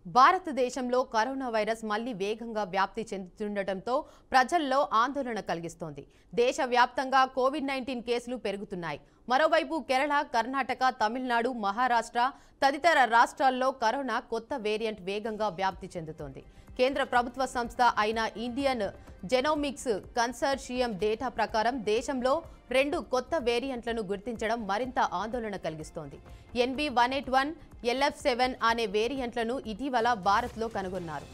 భారతదేశంలో corona virus మళ్లీ వేగంగా వ్యాప్తి చెందుతుండటంతో ప్రజల్లో ఆందోళన కలిగిస్తోంది. దేశవ్యాప్తంగా కోవిడ్-19 కేసులు పెరుగుతున్నాయి. మరోవైపు కేరళ, కర్ణాటక, తమిళనాడు, మహారాష్ట్ర తదితర రాష్ట్రాల్లో కరోనా కొత్త వేరియంట్ వేగంగా వ్యాప్తి చెందుతోంది. కేంద్ర ప్రభుత్వ సంస్థ అయిన ఇండియన్ జెనోమిక్స్ కన్సార్షియం డేటా ప్రకారం దేశంలో 2 కొత్త వేరియంట్లను గుర్తించడం మరింత ఆందోళన కలిగిస్తోంది. NB181, LF7 అనే వేరియంట్లను ఇటీవల భారత్లో కనుగొన్నారు.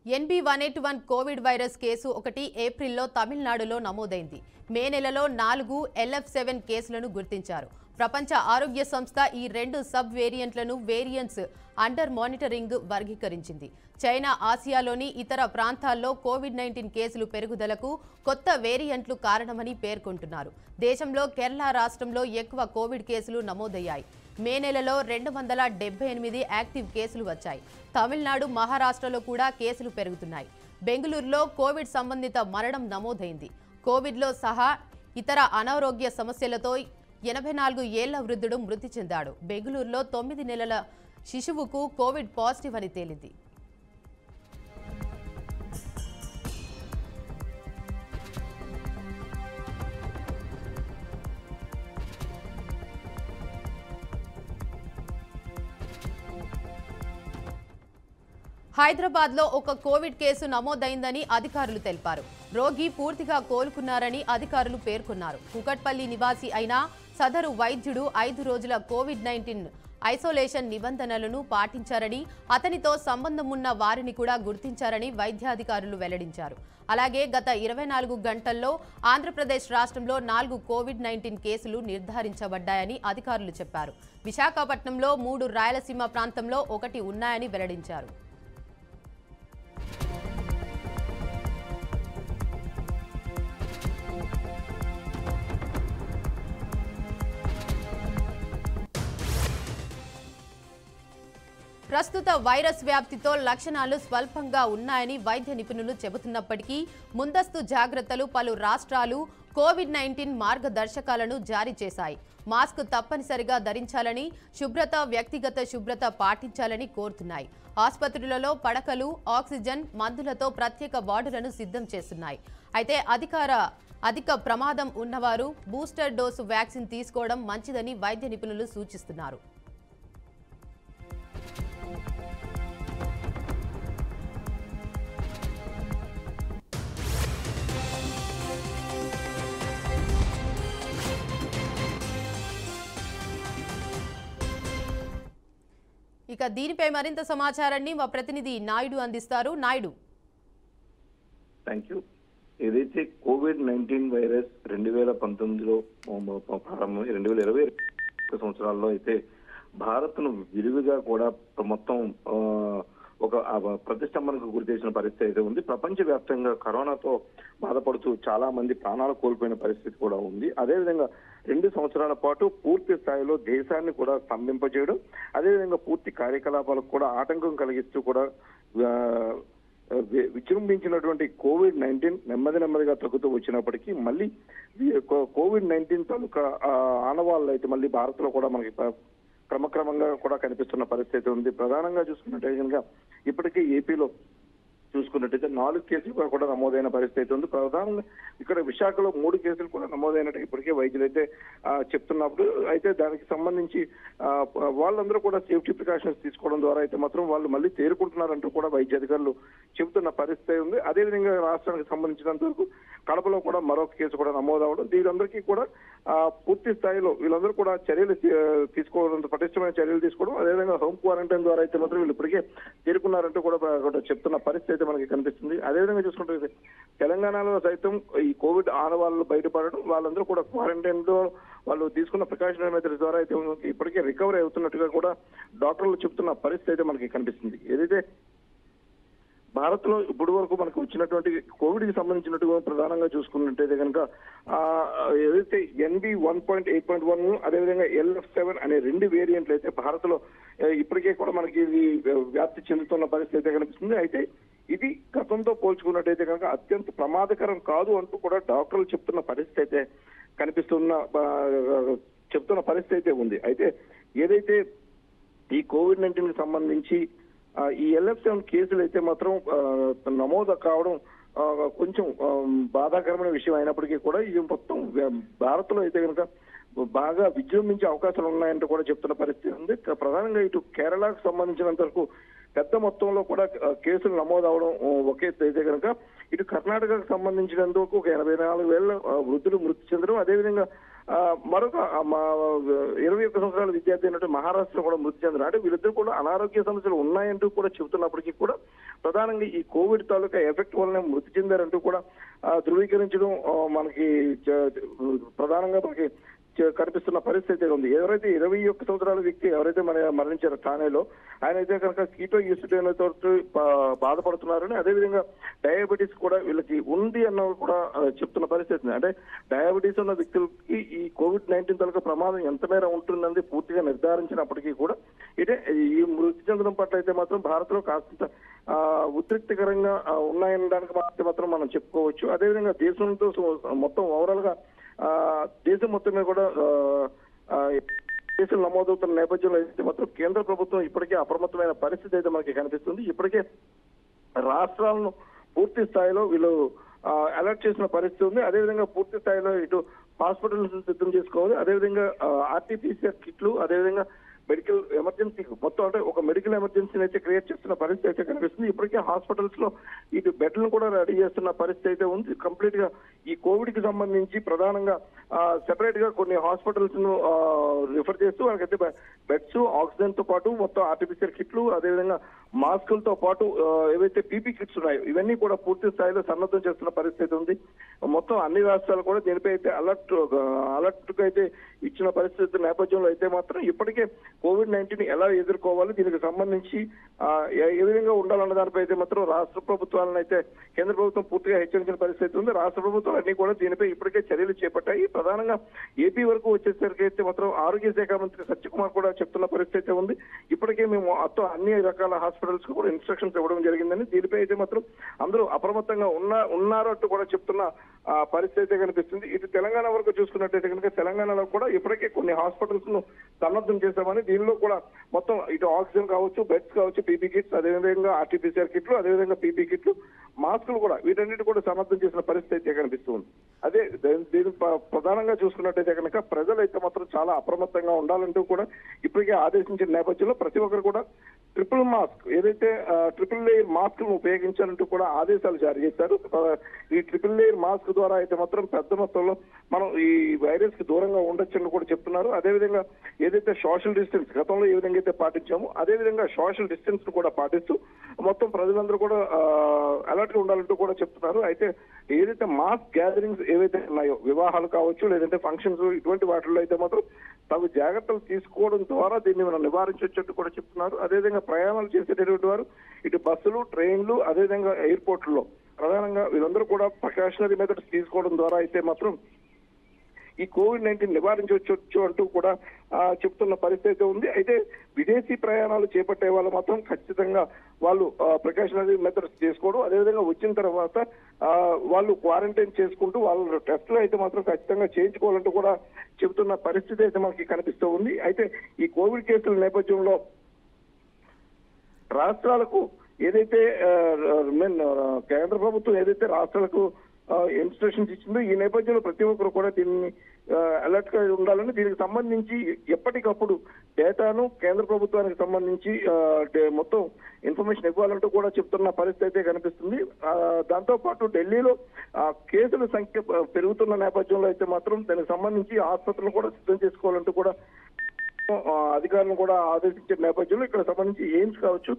NB181 కోవిడ్ వైరస్ కేసు 1 ఏప్రిల్లో తమిళనాడులో నమోదైంది. మే నెలలో 4 LF7 కేసులను గుర్తించారు. ప్రపంచ ఆరోగ్య సంస్థ ఈ 2 సబ్ వేరియంట్లను వేరియంట్స్ అండర్ మానిటరింగ్ వర్గీకరించింది. చైనా, ఆసియాలోని ఇతర ప్రాంతాల్లో కోవిడ్-19 కేసులు పెరుగుదలకు కొత్త వేరియంట్లు కారణమని పేర్కొంటున్నారు. దేశంలో కేరళ రాష్ట్రంలో ఎక్కువ కోవిడ్ కేసులు నమోదయ్యాయి. మే నెలలో 278 యాక్టివ్ కేసులు వచ్చాయి. తమిళనాడు, మహారాష్ట్రలో కూడా కేసులు పెరుగుతున్నాయి. బెంగళూరులో కోవిడ్ సంబంధిత మరణం నమోదైంది. కోవిడ్లో సహా ఇతర అనారోగ్య సమస్యలతో 84 ఏళ్ల వృద్ధుడు మృతి చెందాడు. బెంగళూరులో 9 నెలల శిశువుకు కోవిడ్ పాజిటివ్ అని తేలింది. హైదరాబాద్లో ఒక కోవిడ్ కేసు నమోదైందని అధికారులు తెలిపారు. రోగి పూర్తిగా కోలుకున్నారని అధికారులు పేర్కొన్నారు. కుకట్పల్లి నివాసి అయిన సదరు వైద్యుడు 5 రోజుల కోవిడ్-19 ఐసోలేషన్ నిబంధనలను పాటించారని, అతనితో సంబంధం ఉన్న వారిని కూడా గుర్తించారని వైద్యాధికారులు వెల్లడించారు. అలాగే గత 24 గంటల్లో ఆంధ్రప్రదేశ్ రాష్ట్రంలో 4 కోవిడ్-19 కేసులు నిర్ధారించబడ్డాయని అధికారులు చెప్పారు. విశాఖపట్నంలో 3, రాయలసీమ ప్రాంతంలో 1 ఉన్నాయని వెల్లడించారు. ప్రస్తుత వైరస్ వ్యాప్తితో లక్షణాలు స్వల్పంగా ఉన్నాయని వైద్య నిపుణులు చెబుతున్నప్పటికీ ముందస్తు జాగ్రత్తలు పలు రాష్ట్రాలు కోవిడ్-19 మార్గదర్శకాలను జారీ చేశాయి. మాస్క్ తప్పనిసరిగా ధరించాలని, శుభ్రత, వ్యక్తిగత శుభ్రత పాటించాలని కోరుతున్నాయి. ఆసుపత్రులలో పడకలు, ఆక్సిజన్, మందులతో ప్రత్యేక వార్డులను సిద్ధం చేస్తున్నాయి. అయితే అధిక ప్రమాదం ఉన్నవారు బూస్టర్ డోసు వ్యాక్సిన్ తీసుకోవడం మంచిదని వైద్య నిపుణులు సూచిస్తున్నారు. ఇక దీనిపై మరింత సమాచారాన్ని మా ప్రతినిధి నాయుడు అందిస్తారు. Naidu, thank you. ఏదైతే కోవిడ్-19 వైరస్ 2019లో ప్రారంభమై 2020 సంవత్సరాల్లో అయితే భారత్ను విరివిగా కూడా మొత్తం ఒక ప్రతిష్టంభనకు గురి చేసిన పరిస్థితి అయితే ఉంది. ప్రపంచవ్యాప్తంగా కరోనాతో బాధపడుతూ చాలా మంది ప్రాణాలు కోల్పోయిన పరిస్థితి కూడా ఉంది. అదేవిధంగా 2 సంవత్సరాల పాటు పూర్తి స్థాయిలో దేశాన్ని కూడా స్తంభింపజేయడం, అదేవిధంగా పూర్తి కార్యకలాపాలకు కూడా ఆటంకం కలిగిస్తూ కూడా విజృంభించినటువంటి కోవిడ్-19 నెమ్మదిగా తగ్గుతూ వచ్చినప్పటికీ మళ్ళీ కోవిడ్-19 తాలూకా ఆనవాళ్ళు అయితే మళ్ళీ భారత్ లో కూడా మనకి క్రమక్రమంగా కూడా కనిపిస్తున్న పరిస్థితి ఉంది. ప్రధానంగా చూసుకున్నట్టయితే కనుక ఇప్పటికీ ఏపీలో చూసుకున్నట్టయితే 4 కేసులు కూడా నమోదైన పరిస్థితి ఉంది. ప్రధానంగా ఇక్కడ విశాఖలో 3 కేసులు కూడా నమోదైనట్టు ఇప్పటికే వైద్యులు అయితే చెప్తున్నప్పుడు అయితే దానికి సంబంధించి వాళ్ళందరూ కూడా సేఫ్టీ ప్రికాషన్స్ తీసుకోవడం ద్వారా అయితే మాత్రం వాళ్ళు మళ్ళీ తేరుకుంటున్నారంటూ కూడా వైద్య అధికారులు చెబుతున్న పరిస్థితి ఉంది. అదేవిధంగా రాష్ట్రానికి సంబంధించినంత వరకు కడపలో కూడా మరొక కేసు కూడా నమోదవడం, వీళ్ళందరికీ కూడా పూర్తి స్థాయిలో వీళ్ళందరూ కూడా చర్యలు తీసుకోవడం, పటిష్టమైన చర్యలు తీసుకోవడం, అదేవిధంగా హోమ్ క్వారంటైన్ ద్వారా అయితే మాత్రం వీళ్ళు ఇప్పటికే తేరుకున్నారంటూ కూడా చెప్తున్న పరిస్థితి అయితే మనకి కనిపిస్తుంది. అదేవిధంగా చూసుకుంటే తెలంగాణలో సైతం ఈ కోవిడ్ ఆనవాళ్ళు బయటపడడం, వాళ్ళందరూ కూడా క్వారంటైన్ లో వాళ్ళు తీసుకున్న ప్రికాషనరీ మెథడ్స్ ద్వారా అయితే ఇప్పటికే రికవరీ అవుతున్నట్టుగా కూడా డాక్టర్లు చెప్తున్న పరిస్థితి అయితే మనకి కనిపిస్తుంది. ఏదైతే భారత్ లో ఇప్పటి వరకు మనకు వచ్చినటువంటి కోవిడ్ కి సంబంధించినట్టుగా ప్రధానంగా చూసుకున్నట్టయితే కనుక ఏదైతే NB1.8.1 అదేవిధంగా LF7 అనే 2 వేరియంట్లు అయితే భారత్ లో ఇప్పటికే కూడా మనకి ఇది వ్యాప్తి చెందుతున్న పరిస్థితి అయితే కనిపిస్తుంది. అయితే ఇది గతంతో పోల్చుకున్నట్టయితే కనుక అత్యంత ప్రమాదకరం కాదు అంటూ కూడా డాక్టర్లు చెప్తున్న పరిస్థితి అయితే చెప్తున్న పరిస్థితి అయితే ఉంది. అయితే ఏదైతే ఈ COVID-19 కి సంబంధించి ఈ LF7 కేసులు అయితే మాత్రం నమోదు కావడం కొంచెం బాధాకరమైన విషయం అయినప్పటికీ కూడా ఇది మొత్తం భారత్ లో అయితే కనుక బాగా విజృంభించే అవకాశాలు ఉన్నాయంటూ కూడా చెప్తున్న పరిస్థితి ఉంది. ప్రధానంగా ఇటు కేరళకు సంబంధించినంత వరకు పెద్ద మొత్తంలో కూడా కేసులు నమోదు అవడం ఒకే అయితే కనుక ఇటు కర్ణాటకకు సంబంధించినందుకు ఒక 84,000 వృద్ధులు మృతి చెందడం, అదేవిధంగా మరొక 21 సంవత్సరాల విద్యార్థి అయినట్టు మహారాష్ట్ర కూడా మృతి చెందడం. అంటే వీళ్ళిద్దరు కూడా అనారోగ్య సమస్యలు ఉన్నాయంటూ కూడా చెబుతున్నప్పటికీ కూడా ప్రధానంగా ఈ కోవిడ్ తాలూకా ఎఫెక్ట్ వల్లనే మృతి చెందారంటూ కూడా ధృవీకరించడం మనకి ప్రధానంగా మనకి కనిపిస్తున్న పరిస్థితి ఉంది. ఎవరైతే 21 సంవత్సరాల వ్యక్తి ఎవరైతే మరణించారో ఠానేలో, ఆయన అయితే కనుక కీటోసిడోసిస్తో బాధపడుతున్నారని, అదేవిధంగా డయాబెటీస్ కూడా వీళ్ళకి ఉంది అన్న కూడా చెప్తున్న పరిస్థితి. అంటే డయాబెటీస్ ఉన్న వ్యక్తులకి ఈ COVID-19 తాలూకా ప్రమాదం ఎంత మేర ఉంటుందని పూర్తిగా నిర్ధారించినప్పటికీ కూడా ఇదే ఈ మృతి చెందడం పట్ల అయితే మాత్రం భారత్ లో కాస్త ఉద్రిక్తకరంగా ఉన్నాయనడానికి మాత్రం మనం చెప్పుకోవచ్చు. అదేవిధంగా దేశంతో మొత్తం ఓవరాల్ గా దేశం మొత్తం మీద కూడా కేసులు నమోదవుతున్న నేపథ్యంలో అయితే మాత్రం కేంద్ర ప్రభుత్వం ఇప్పటికే అప్రమత్తమైన పరిస్థితి అయితే మనకి కనిపిస్తుంది. ఇప్పటికే రాష్ట్రాలను పూర్తి స్థాయిలో వీళ్ళు అలర్ట్ చేసిన పరిస్థితి ఉంది. అదేవిధంగా పూర్తి స్థాయిలో ఇటు హాస్పిటల్స్ సిద్ధం చేసుకోవాలి, అదేవిధంగా RT-PCR కిట్లు, అదేవిధంగా మెడికల్ ఎమర్జెన్సీ మొత్తం అంటే ఒక మెడికల్ ఎమర్జెన్సీని అయితే క్రియేట్ చేస్తున్న పరిస్థితి అయితే కనిపిస్తుంది. ఇప్పటికే హాస్పిటల్స్ లో ఇటు బెడ్లను కూడా రెడీ చేస్తున్న పరిస్థితి అయితే ఉంది. కంప్లీట్ గా ఈ కోవిడ్ కి సంబంధించి ప్రధానంగా సెపరేట్ గా కొన్ని హాస్పిటల్స్ ను రిఫర్ చేస్తూ వాళ్ళకైతే బెడ్స్, ఆక్సిజన్ తో పాటు మొత్తం RT-PCR కిట్లు, అదేవిధంగా మాస్కులతో పాటు ఏవైతే పీపీ కిట్స్ ఉన్నాయో ఇవన్నీ కూడా పూర్తి స్థాయిలో సన్నద్ధం చేస్తున్న పరిస్థితి ఉంది. మొత్తం అన్ని రాష్ట్రాలు కూడా దీనిపై అయితే అలర్ట్ గా అయితే ఇచ్చిన పరిస్థితి నేపథ్యంలో అయితే మాత్రం ఇప్పటికే COVID-19 ఎలా ఎదుర్కోవాలి, దీనికి సంబంధించి ఏ విధంగా ఉండాలన్న దానిపై అయితే మాత్రం రాష్ట్ర ప్రభుత్వాలను అయితే కేంద్ర ప్రభుత్వం పూర్తిగా హెచ్చరించిన పరిస్థితి ఉంది. రాష్ట్ర ప్రభుత్వాలు అన్ని కూడా దీనిపై ఇప్పటికే చర్యలు చేపట్టాయి. ప్రధానంగా ఏపీ వరకు వచ్చేసరికి అయితే మాత్రం ఆరోగ్య శాఖ మంత్రి సత్యకుమార్ కూడా చెప్తున్న పరిస్థితి ఉంది. ఇప్పటికే మేము మొత్తం అన్ని రకాల హాస్పిటల్స్ కు కూడా ఇన్స్ట్రక్షన్స్ ఇవ్వడం జరిగిందని, దీనిపై అయితే మాత్రం అందరూ అప్రమత్తంగా ఉన్నారు అంటూ కూడా చెప్తున్న పరిస్థితి అయితే కనిపిస్తుంది. ఇటు తెలంగాణ వరకు చూసుకున్నట్టయితే కనుక తెలంగాణలో కూడా ఇప్పటికే కొన్ని హాస్పిటల్స్ ను సన్నద్ధం చేశామని, దీనిలో కూడా మొత్తం ఇటు ఆక్సిజన్ కావచ్చు, బెడ్స్ కావచ్చు, పీపీ కిట్స్, అదేవిధంగా RT-PCR కిట్లు, అదేవిధంగా పీపీ కిట్లు, మాస్కులు కూడా వీటన్నిటి కూడా సన్నద్ధం చేసిన పరిస్థితి అయితే కనిపిస్తుంది. అదే దీని ప్రధానంగా చూసుకున్నట్టయితే కనుక ప్రజలైతే మాత్రం చాలా అప్రమత్తంగా ఉండాలంటూ కూడా ఇప్పటికే ఆదేశించిన నేపథ్యంలో ప్రతి ఒక్కరు కూడా ట్రిపుల్ మాస్క్ ఏదైతే ట్రిపుల్ లేయర్ మాస్క్ ను ఉపయోగించాలంటూ కూడా ఆదేశాలు జారీ చేశారు. ఈ ట్రిపుల్ లేయర్ మాస్క్ ద్వారా అయితే మాత్రం పెద్ద మొత్తంలో మనం ఈ వైరస్ కి దూరంగా ఉండొచ్చని కూడా చెప్తున్నారు. అదేవిధంగా ఏదైతే సోషల్ డిస్టెన్స్ గతంలో ఏ విధంగా అయితే పాటించామో అదేవిధంగా సోషల్ డిస్టెన్స్ ను కూడా పాటిస్తూ మొత్తం ప్రజలందరూ కూడా అలర్ట్ గా ఉండాలంటూ కూడా చెప్తున్నారు. అయితే ఏదైతే మాస్ గ్యాదరింగ్స్ ఏవైతే ఉన్నాయో, వివాహాలు కావచ్చు, లేదంటే ఫంక్షన్స్, ఇటువంటి వాటిల్లో అయితే మాత్రం తగు జాగ్రత్తలు తీసుకోవడం ద్వారా దీన్ని మనం నివారించవచ్చు కూడా చెప్తున్నారు. అదేవిధంగా ప్రయాణాలు చేసేటటువంటి వారు ఇటు బస్సులు, ట్రైన్లు, అదేవిధంగా ఎయిర్పోర్ట్లలో ప్రధానంగా వీళ్ళందరూ కూడా ప్రికాషనరీ మెథడ్స్ తీసుకోవడం ద్వారా అయితే మాత్రం ఈ COVID-19 నివారించవచ్చు అంటూ కూడా చెప్తున్న పరిస్థితి ఉంది. అయితే విదేశీ ప్రయాణాలు చేపట్టే వాళ్ళు మాత్రం ఖచ్చితంగా వాళ్ళు ప్రికాషనరీ మెథడ్స్ చేసుకోవడం, అదేవిధంగా వచ్చిన తర్వాత వాళ్ళు క్వారంటైన్ చేసుకుంటూ వాళ్ళ టెస్టులు అయితే మాత్రం ఖచ్చితంగా చేయించుకోవాలంటూ కూడా చెబుతున్న పరిస్థితి అయితే మనకి కనిపిస్తూ ఉంది. అయితే ఈ కోవిడ్ కేసుల నేపథ్యంలో రాష్ట్రాలకు ఏదైతే కేంద్ర ప్రభుత్వం ఏదైతే రాష్ట్రాలకు ఇన్స్ట్రక్షన్స్ ఇచ్చిందో ఈ నేపథ్యంలో ప్రతి ఒక్కరు కూడా దీన్ని అలర్ట్ గా ఉండాలని, దీనికి సంబంధించి ఎప్పటికప్పుడు డేటాను కేంద్ర ప్రభుత్వానికి సంబంధించి మొత్తం ఇన్ఫర్మేషన్ ఇవ్వాలంటూ కూడా చెప్తున్న పరిస్థితి అయితే కనిపిస్తుంది. దాంతో పాటు ఢిల్లీలో కేసుల సంఖ్య పెరుగుతున్న నేపథ్యంలో అయితే మాత్రం దానికి సంబంధించి ఆసుపత్రులు కూడా సిద్ధం చేసుకోవాలంటూ కూడా అధికారులను కూడా ఆదేశించిన నేపథ్యంలో ఇక్కడ సంబంధించి ఎయిమ్స్ కావచ్చు,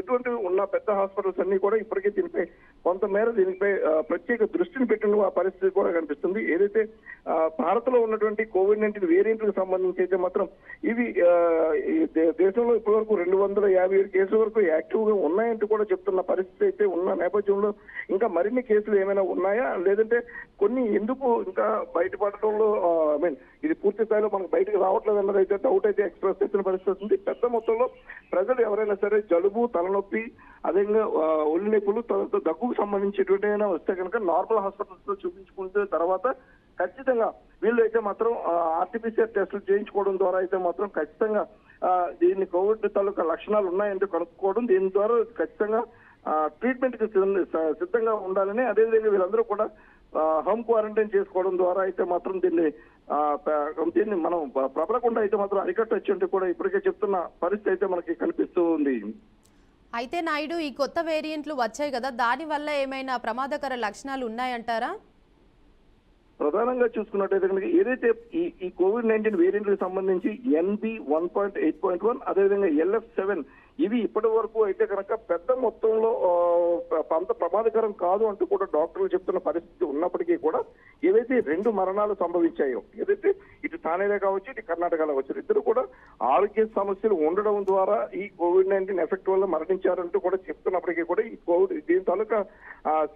ఇటువంటి ఉన్న పెద్ద హాస్పిటల్స్ అన్ని కూడా ఇప్పటికే దీనిపై కొంతమేర దీనిపై ప్రత్యేక దృష్టిని పెట్టిన పరిస్థితి కూడా కనిపిస్తుంది. ఏదైతే భారత్ లో ఉన్నటువంటి కోవిడ్-19 వేరియంట్లకు సంబంధించి అయితే మాత్రం ఇవి దేశంలో ఇప్పటివరకు 257 కేసుల వరకు యాక్టివ్ గా ఉన్నాయంటూ కూడా చెప్తున్న పరిస్థితి అయితే ఉన్న నేపథ్యంలో ఇంకా మరిన్ని కేసులు ఏమైనా ఉన్నాయా, లేదంటే కొన్ని ఎందుకు ఇంకా బయటపడటంలో ఇది పూర్తి స్థాయిలో మనకు బయటకు రావట్లేదు అన్నది అయితే డౌట్ అయితే ఎక్స్ప్రెస్ చేసిన పరిస్థితి ఉంది. పెద్ద మొత్తంలో ప్రజలు ఎవరైనా సరే జలుబు, తలనొప్పి, అదేవిధంగా ఒళ్ళు నొప్పులు, తర్వాత దగ్గుకు సంబంధించేటువంటి అయినా వస్తే కనుక నార్మల్ హాస్పిటల్స్ లో చూపించుకున్న తర్వాత ఖచ్చితంగా వీళ్ళు అయితే మాత్రం ఆర్టీపీసీఆర్ టెస్టులు చేయించుకోవడం ద్వారా అయితే మాత్రం ఖచ్చితంగా దీన్ని కోవిడ్ తాలూకా లక్షణాలు ఉన్నాయంటే కనుక్కోవడం, దీని ద్వారా ఖచ్చితంగా ట్రీట్మెంట్ కి సిద్ధంగా ఉండాలని, అదేవిధంగా వీళ్ళందరూ కూడా హోమ్ క్వారంటైన్ చేసుకోవడం ద్వారా అయితే మాత్రం దీన్ని మనం ప్రబలకుండా అయితే మాత్రం అరికట్టొచ్చు అంటే కూడా ఇప్పటికే చెప్తున్న పరిస్థితి అయితే మనకి కనిపిస్తూ ఉంది. అయితే నాయుడు, ఈ కొత్త వేరియంట్లు వచ్చాయి కదా, దాని వల్ల ఏమైనా ప్రమాదకర లక్షణాలు ఉన్నాయంటారా? ప్రధానంగా చూసుకున్నట్టయితే కనుక ఏదైతే ఈ కోవిడ్-19 వేరియంట్లకు సంబంధించి NB1.8.1 అదేవిధంగా LF7 ఇవి ఇప్పటి వరకు అయితే కనుక పెద్ద మొత్తంలో అంత ప్రమాదకరం కాదు అంటూ కూడా డాక్టర్లు చెప్తున్న పరిస్థితి ఉన్నప్పటికీ కూడా ఏవైతే 2 మరణాలు సంభవించాయో, ఏదైతే ఇటు థానేలో కావచ్చు, ఇటు కర్ణాటకలో కావచ్చు, ఇద్దరు కూడా ఆరోగ్య సమస్యలు ఉండడం ద్వారా ఈ కోవిడ్-19 ఎఫెక్ట్ వల్ల మరణించారంటూ కూడా చెప్తున్నప్పటికీ కూడా ఈ కోవిడ్ దీని తాలూకా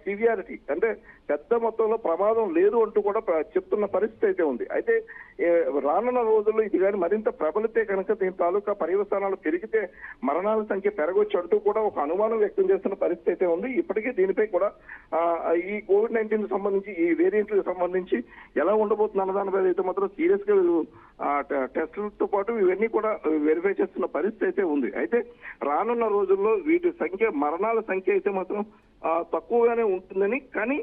సివియారిటీ అంటే పెద్ద మొత్తంలో ప్రమాదం లేదు అంటూ కూడా చెప్తున్న పరిస్థితి అయితే ఉంది. అయితే రానున్న రోజుల్లో ఇది కానీ మరింత ప్రబలితే కనుక దీని తాలూకా పర్యవసానాలు పెరిగితే మరణాల సంఖ్య పెరగొచ్చు అంటూ కూడా ఒక అనుమానం వ్యక్తం చేస్తున్న పరిస్థితి అయితే ఉంది. ఇప్పటికీ దీనిపై కూడా ఈ కోవిడ్-19 సంబంధించి ఈ వేరియంట్లకు సంబంధించి ఎలా ఉండబోతుంది అన్న దాని మీద అయితే మాత్రం సీరియస్ గా టెస్టులతో పాటు ఇవన్నీ కూడా వెరిఫై చేస్తున్న పరిస్థితి అయితే ఉంది. అయితే రానున్న రోజుల్లో వీటి సంఖ్య, మరణాల సంఖ్య అయితే మాత్రం తక్కువగానే ఉంటుందని, కానీ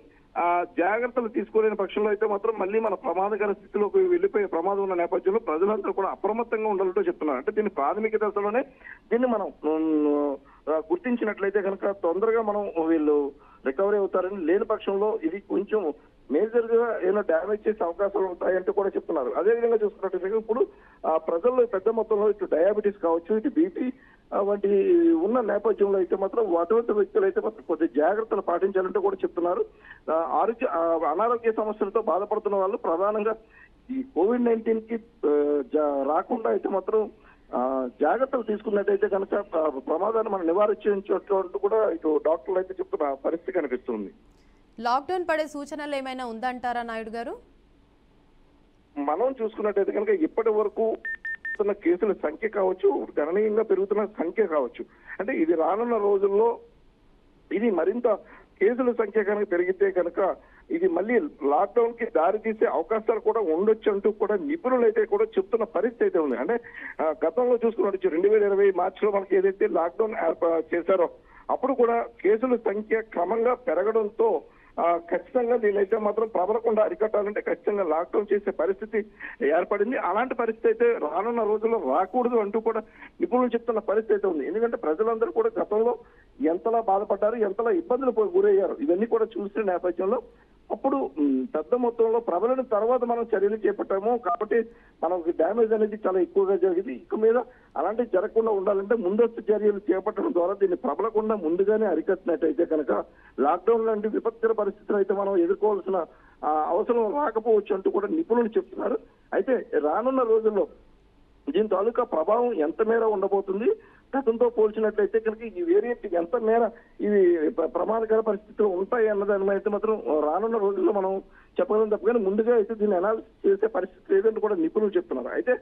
జాగ్రత్తలు తీసుకోలేని పక్షంలో అయితే మాత్రం మళ్ళీ మన ప్రమాదకర స్థితిలోకి వెళ్ళిపోయే ప్రమాదం ఉన్న నేపథ్యంలో ప్రజలందరూ కూడా అప్రమత్తంగా ఉండాలంటూ చెప్తున్నారు. అంటే దీని ప్రాథమిక దశలోనే దీన్ని మనం గుర్తించినట్లయితే కనుక తొందరగా మనం వీళ్ళు రికవరీ అవుతారని, లేని పక్షంలో ఇది కొంచెం మేజర్ గా ఏమైనా డ్యామేజ్ చేసే అవకాశాలు ఉంటాయంటూ కూడా చెప్తున్నారు. అదేవిధంగా చూసుకున్నట్లయితే ఇప్పుడు ప్రజల్లో పెద్ద మొత్తంలో ఇటు డయాబెటీస్ కావచ్చు, ఇటు బీపీ వంటి ఉన్న నేపథ్యంలో అయితే మాత్రం అటువంటి వ్యక్తులు అయితే మాత్రం కొద్ది జాగ్రత్తలు పాటించాలంటూ కూడా చెప్తున్నారు. అనారోగ్య సమస్యలతో బాధపడుతున్న వాళ్ళు ప్రధానంగా ఈ కోవిడ్-19 కి రాకుండా అయితే మాత్రం జాగ్రత్తలు తీసుకున్నట్టయితే కనుక ప్రమాదాన్ని మనం నివారించవచ్చు కూడా ఇటు డాక్టర్లు అయితే చెప్తున్న పరిస్థితి కనిపిస్తుంది. లాక్డౌన్ పడే సూచనలు ఏమైనా ఉందంటారా నాయుడు గారు? మనం చూసుకున్నట్టయితే కనుక ఇప్పటి వరకు కేసుల సంఖ్య కావచ్చు, గణనీయంగా పెరుగుతున్న సంఖ్య కావచ్చు, అంటే ఇది రానున్న రోజుల్లో ఇది మరింత కేసుల సంఖ్య కనుక పెరిగితే కనుక ఇది మళ్ళీ లాక్డౌన్ కి దారి తీసే అవకాశాలు కూడా ఉండొచ్చు అంటూ కూడా నిపుణులు అయితే కూడా చెప్తున్న పరిస్థితి అయితే ఉంది. అంటే గతంలో చూసుకున్నట్టు 2020 మార్చిలో మనకి ఏదైతే లాక్డౌన్ చేశారో అప్పుడు కూడా కేసుల సంఖ్య క్రమంగా పెరగడంతో ఖచ్చితంగా దీనైతే మాత్రం ప్రబలకుండా అరికట్టాలంటే ఖచ్చితంగా లాక్డౌన్ చేసే పరిస్థితి ఏర్పడింది. అలాంటి పరిస్థితి అయితే రానున్న రోజుల్లో రాకూడదు అంటూ కూడా నిపుణులు చెప్తున్న పరిస్థితి అయితే ఉంది. ఎందుకంటే ప్రజలందరూ కూడా గతంలో ఎంతలా బాధపడ్డారు, ఎంతలా ఇబ్బందులు గురయ్యారు, ఇవన్నీ కూడా చూసిన నేపథ్యంలో అప్పుడు పెద్ద మొత్తంలో ప్రబలిన తర్వాత మనం చర్యలు చేపట్టాము కాబట్టి మనకి డ్యామేజ్ అనేది చాలా ఎక్కువగా జరిగింది. ఇక మీద అలాంటివి జరగకుండా ఉండాలంటే ముందస్తు చర్యలు చేపట్టడం ద్వారా దీన్ని ప్రబలకుండా ముందుగానే అరికట్టినట్టయితే కనుక లాక్డౌన్ లాంటి విపత్కర పరిస్థితులు అయితే మనం ఎదుర్కోవాల్సిన అవసరం రాకపోవచ్చు అంటూ కూడా నిపుణులు చెప్తున్నారు. అయితే రానున్న రోజుల్లో దీని తాలూకా ప్రభావం ఎంత మేర ఉండబోతుంది, గతంతో పోల్చినట్లయితే కనుక ఈ వేరియంట్ ఎంత మేర ఇవి ప్రమాదకర పరిస్థితులు ఉంటాయి అన్నదాని అయితే మాత్రం రానున్న రోజుల్లో మనం చెప్పగలం తప్ప కానీ ముందుగా అయితే దీన్ని అనాలిసిస్ చేసే పరిస్థితి లేదని కూడా నిపుణులు చెప్తున్నారు. అయితే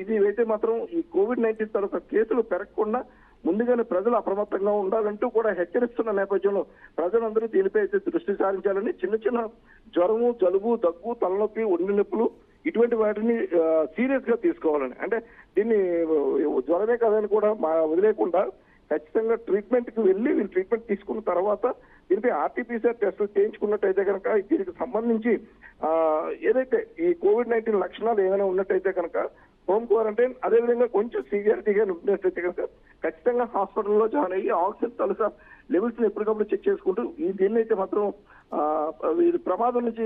ఇది అయితే మాత్రం ఈ కోవిడ్-19 తాలూకా కేసులు పెరగకుండా ముందుగానే ప్రజలు అప్రమత్తంగా ఉండాలంటూ కూడా హెచ్చరిస్తున్న నేపథ్యంలో ప్రజలందరూ దీనిపై అయితే దృష్టి సారించాలని, చిన్న చిన్న జ్వరము, జలుబు, దగ్గు, తలనొప్పి, ఒంటి నొప్పులు ఇటువంటి వాటిని సీరియస్ గా తీసుకోవాలని, అంటే దీన్ని జ్వరమే కదని కూడా వదిలేకుండా ఖచ్చితంగా ట్రీట్మెంట్ కి వెళ్ళి వీళ్ళు ట్రీట్మెంట్ తీసుకున్న తర్వాత దీనిపై ఆర్టీపీసీఆర్ టెస్టులు చేయించుకున్నట్టయితే కనుక దీనికి సంబంధించి ఏదైతే ఈ కోవిడ్-19 లక్షణాలు ఏమైనా ఉన్నట్టయితే కనుక హోమ్ క్వారంటైన్, అదేవిధంగా కొంచెం సీవియారిటీగా ఉన్నట్టయితే కనుక ఖచ్చితంగా హాస్పిటల్లో జాయిన్ అయ్యి ఆక్సిజన్ తాలూకా లెవెల్స్ ఎప్పటికప్పుడు చెక్ చేసుకుంటూ దీన్ని అయితే మాత్రం ఇది ప్రమాదం నుంచి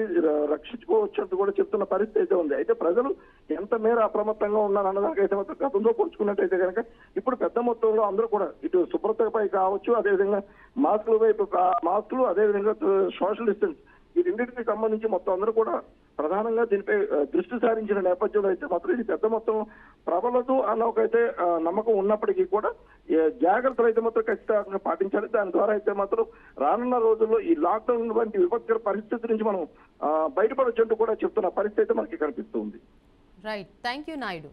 రక్షించుకోవచ్చు కూడా చెప్తున్న పరిస్థితి అయితే ఉంది. అయితే ప్రజలు ఎంత మేర అప్రమత్తంగా ఉన్నారన్నదానికైతే మాత్రం గతంలో పోల్చుకున్నట్టయితే కనుక ఇప్పుడు పెద్ద మొత్తంలో అందరూ కూడా ఇటు శుభ్రతపై కావచ్చు, అదేవిధంగా మాస్కుల వైపు మాస్కులు, అదేవిధంగా సోషల్ డిస్టెన్స్ ఈ రెండింటికి సంబంధించి మొత్తం అందరూ కూడా ప్రధానంగా దీనిపై దృష్టి సారించిన నేపథ్యంలో అయితే మాత్రం ఇది పెద్ద మొత్తం ప్రబలదు అన్న ఒకైతే నమ్మకం ఉన్నప్పటికీ కూడా జాగ్రత్తలు అయితే మాత్రం ఖచ్చితంగా పాటించాలి. దాని ద్వారా అయితే మాత్రం రానున్న రోజుల్లో ఈ లాక్డౌన్ వంటి విపత్కర పరిస్థితి నుంచి మనం బయటపడొచ్చంటూ కూడా చెప్తున్న పరిస్థితి అయితే మనకి కనిపిస్తుంది. Right, thank you Naidu.